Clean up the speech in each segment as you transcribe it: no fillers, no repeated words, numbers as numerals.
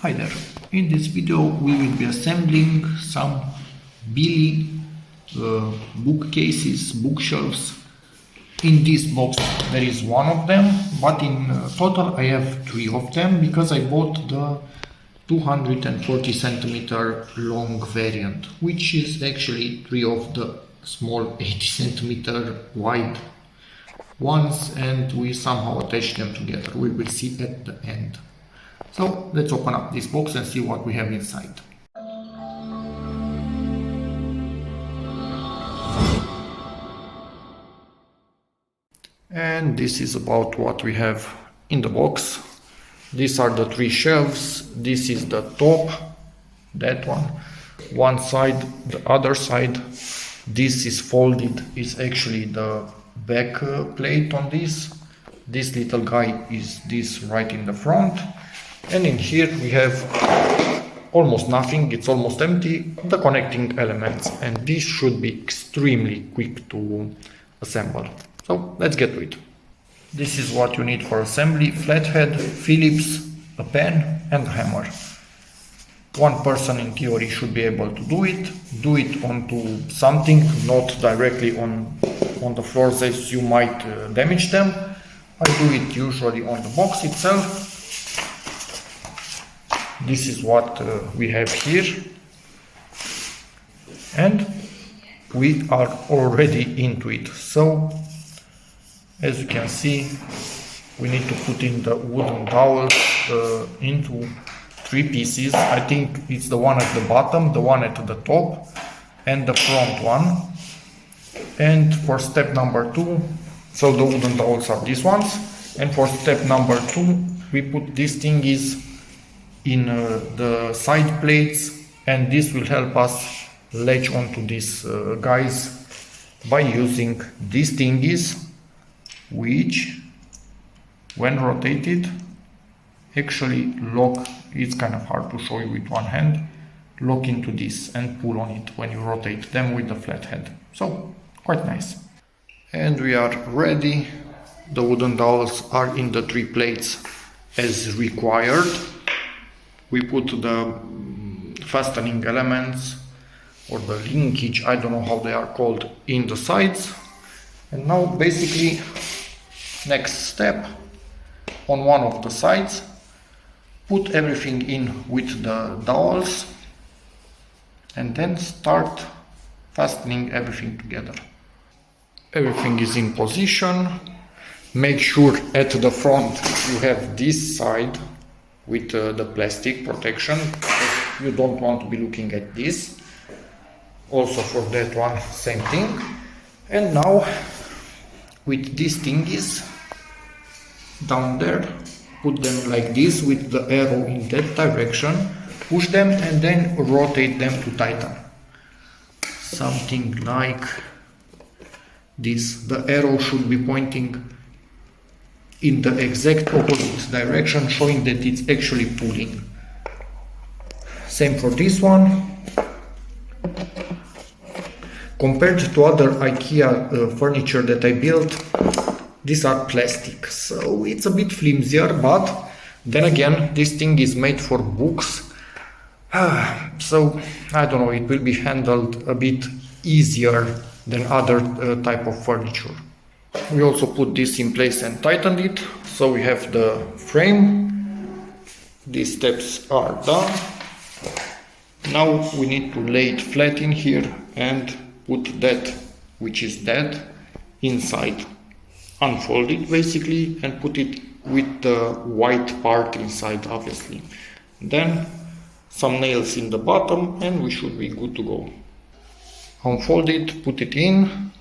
Hi there, in this video we will be assembling some Billy bookcases, bookshelves. In this box there is one of them, but in total I have three of them because I bought the 240 centimeter long variant, which is actually three of the small 80 centimeter wide ones, and we somehow attach them together. We will see at the end. So let's open up this box and see what we have inside. And this is about what we have in the box. These are the three shelves. This is the top, that one side, the other side. This is folded, is actually the back plate on this. This little guy is this right in the front. And in here we have almost nothing, it's almost empty, the connecting elements, and this should be extremely quick to assemble. So let's get to it. This is what you need for assembly: flathead, Phillips, a pen and a hammer. One person in theory should be able to do it onto something, not directly on the floors as you might damage them. I do it usually on the box itself. This is what we have here, and we are already into it. So as you can see, we need to put in the wooden dowels into three pieces. I think it's the one at the bottom, the one at the top, and the front one. And for step number 2, so the wooden dowels are these ones, and for step number 2 we put this thingies in the side plates, and this will help us latch onto these guys by using these thingies, which when rotated actually lock. It's kind of hard to show you with one hand. Lock into this and pull on it when you rotate them with the flathead. So quite nice. And we are ready. The wooden dowels are in the three plates as required. We put the fastening elements or the linkage, I don't know how they are called, in the sides. And now basically next step, on one of the sides put everything in with the dowels and then start fastening everything together. Everything is in position. Make sure at the front you have this side with the plastic protection. You don't want to be looking at this. Also for that one, same thing. And now with these thingies down there, put them like this with the arrow in that direction, push them and then rotate them to tighten. Something like this. The arrow should be pointing in the exact opposite direction, showing that it's actually pulling. Same for this one. Compared to other IKEA furniture that I built, these are plastic, so it's a bit flimsier, but then again, this thing is made for books. So I don't know, it will be handled a bit easier than other type of furniture. We also put this in place and tightened it, so we have the frame. These steps are done. Now we need to lay it flat in here and put that, which is that, inside. Unfold it basically and put it with the white part inside, obviously. Then some nails in the bottom and we should be good to go. Unfold it, put it in,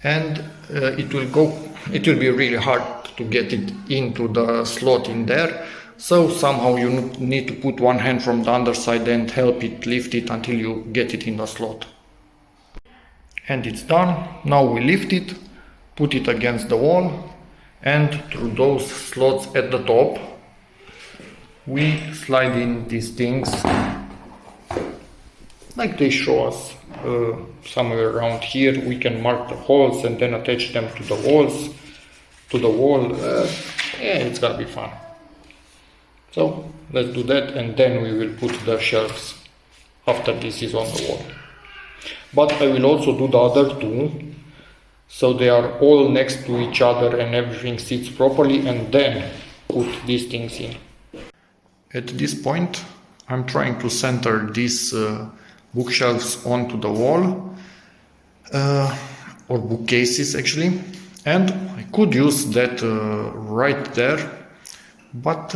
and it will be really hard to get it into the slot in there, so somehow you need to put one hand from the underside and help it lift it until you get it in the slot. And it's done. Now we lift it, put it against the wall, and through those slots at the top we slide in these things like they show us somewhere around here. We can mark the holes and then attach them to the wall. Yeah, it's gonna be fun. So Let's do that, and then we will put the shelves after this is on the wall. But I will also do the other two, so they are all next to each other and everything sits properly, and then put these things in. At this point, I'm trying to center these bookshelves onto the wall, or bookcases actually, and I could use that right there, but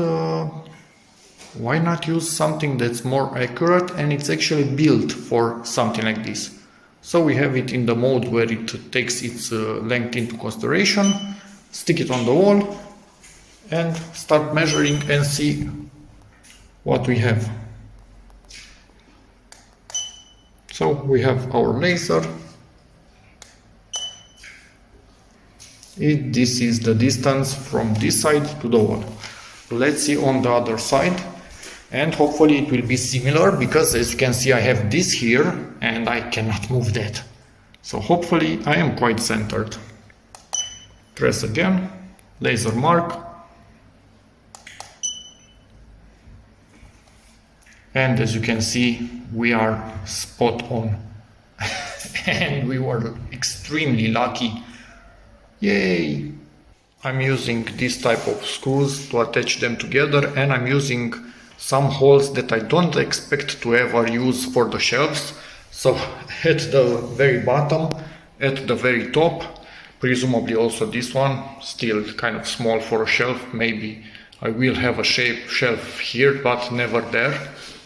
why not use something that's more accurate and it's actually built for something like this. So we have it in the mode where it takes its length into consideration, stick it on the wall and start measuring and see what we have. So we have our laser. This is the distance from this side to the wall. Let's see on the other side, and hopefully it will be similar, because as you can see I have this here and I cannot move that. So hopefully I am quite centered. Press again, laser mark, and as you can see we are spot on. And we were extremely lucky. Yay! I'm using this type of screws to attach them together, and I'm using some holes that I don't expect to ever use for the shelves. So at the very bottom, at the very top, presumably also this one, still kind of small for a shelf. Maybe I will have a shelf here, but never there.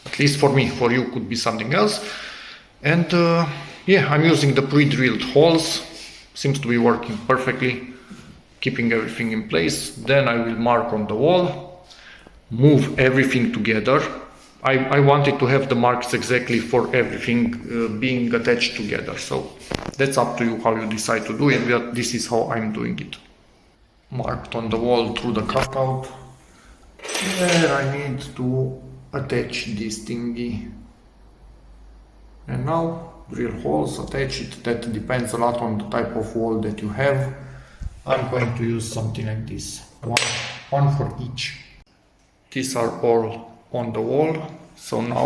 At least for me. For you could be something else. And yeah, I'm using the pre-drilled holes. Seems to be working perfectly, keeping everything in place. Then I will mark on the wall, move everything together. I wanted to have the marks exactly for everything being attached together. So that's up to you how you decide to do it, but this is how I'm doing it. Marked on the wall through the cutout, where I need to attach this thingy. And now drill holes, attach it. That depends a lot on the type of wall that you have. I'm going to use something like this, one for each. These are all on the wall, so now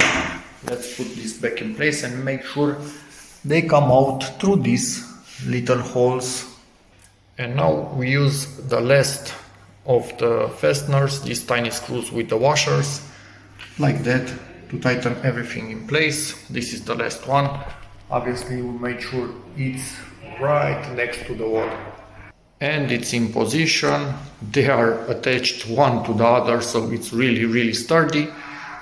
let's put this back in place and make sure they come out through these little holes. And now we use the last of the fasteners, these tiny screws with the washers, like that, to tighten everything in place. This is the last one. Obviously we made sure it's right next to the wall. And it's in position. They are attached one to the other, so it's really sturdy.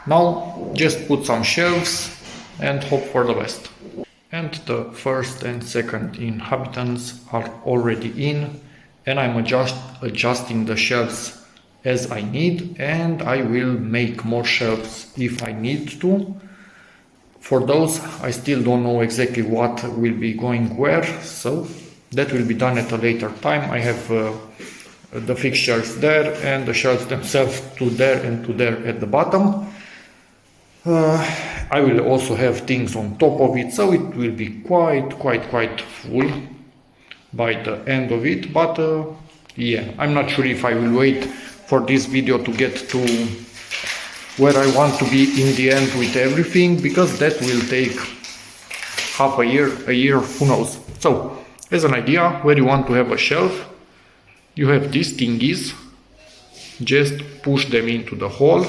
Now just put some shelves and hope for the best. And the first and second inhabitants are already in, and I'm adjusting the shelves as I need, and I will make more shelves if I need to. For those, I still don't know exactly what will be going where, so that will be done at a later time. I have the fixtures there and the shelves themselves to there and to there at the bottom. I will also have things on top of it, so it will be quite full by the end of it. But yeah, I'm not sure if I will wait for this video to get to where I want to be in the end with everything, because that will take half a year, who knows. So as an idea, where you want to have a shelf, you have these thingies, just push them into the hole,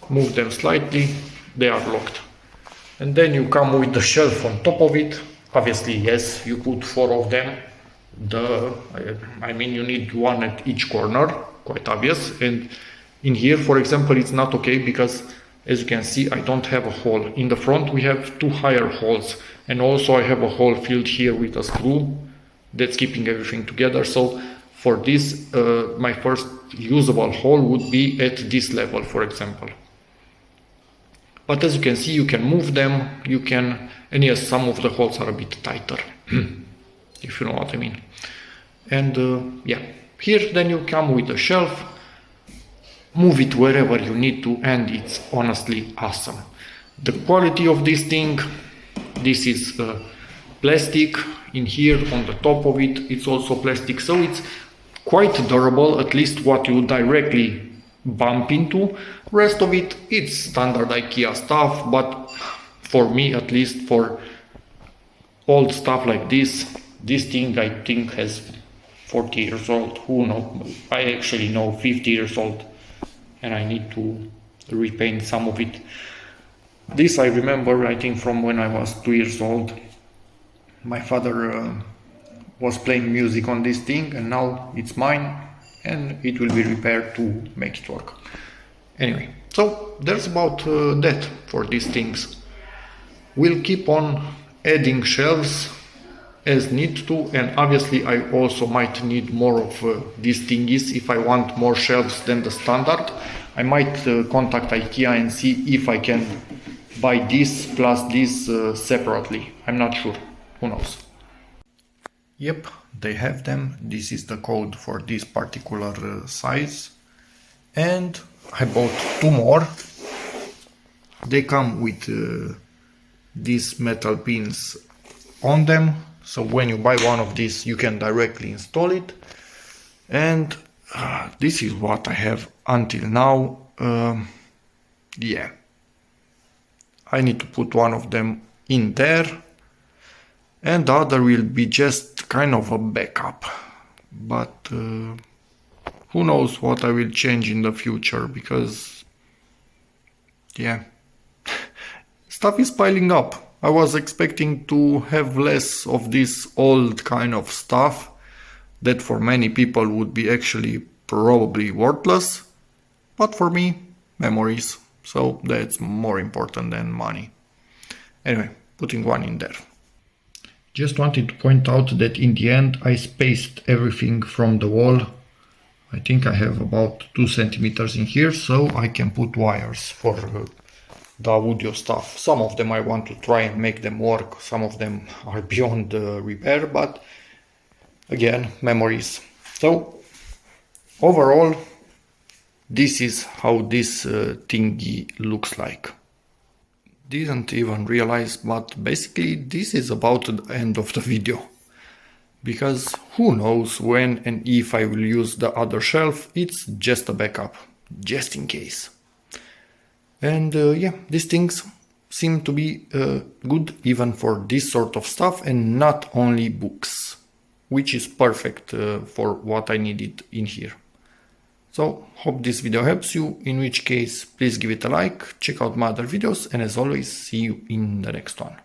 move them slightly, they are locked. And then you come with the shelf on top of it. Obviously, yes, you put 4 of them. I mean, you need one at each corner, quite obvious. And in here, for example, it's not okay, because as you can see, I don't have a hole. In the front, we have 2 higher holes. And also I have a hole filled here with a screw that's keeping everything together. So for this, my first usable hole would be at this level, for example. But as you can see, you can move them, and yes, some of the holes are a bit tighter, if you know what I mean. And yeah, here then you come with a shelf, move it wherever you need to, and it's honestly awesome. The quality of this thing, this is plastic. In here on the top of it, it's also plastic, so it's quite durable, at least what you directly bump into. Rest of it, it's standard IKEA stuff, but for me, at least for old stuff like this thing I think has 40 years old. Who knows? I actually know 50 years old, and I need to repaint some of it. This I remember, I think, from when I was 2 years old. My father was playing music on this thing, and now it's mine, and it will be repaired to make it work. Anyway, so there's about that for these things. We'll keep on adding shelves as need to, and obviously I also might need more of these thingies if I want more shelves than the standard. I might contact IKEA and see if I can buy this plus this separately. I'm not sure. Who knows? Yep, they have them. This is the code for this particular size. And I bought 2 more. They come with these metal pins on them. So when you buy one of these, you can directly install it. And this is what I have until now. Yeah. I need to put one of them in there. And the other will be just kind of a backup. But who knows what I will change in the future, because yeah, stuff is piling up. I was expecting to have less of this old kind of stuff that for many people would be actually probably worthless, but for me, memories. So that's more important than money. Anyway, putting one in there. Just wanted to point out that in the end I spaced everything from the wall. I think I have about 2 centimeters in here, so I can put wires for the audio stuff. Some of them I want to try and make them work, some of them are beyond repair, but again, memories. So overall, this is how this thingy looks like. Didn't even realize, but basically this is about the end of the video. Because who knows when and if I will use the other shelf. It's just a backup, just in case. And yeah, these things seem to be good even for this sort of stuff, and not only books, which is perfect for what I needed in here. So, hope this video helps you, in which case please give it a like, check out my other videos, and as always, see you in the next one.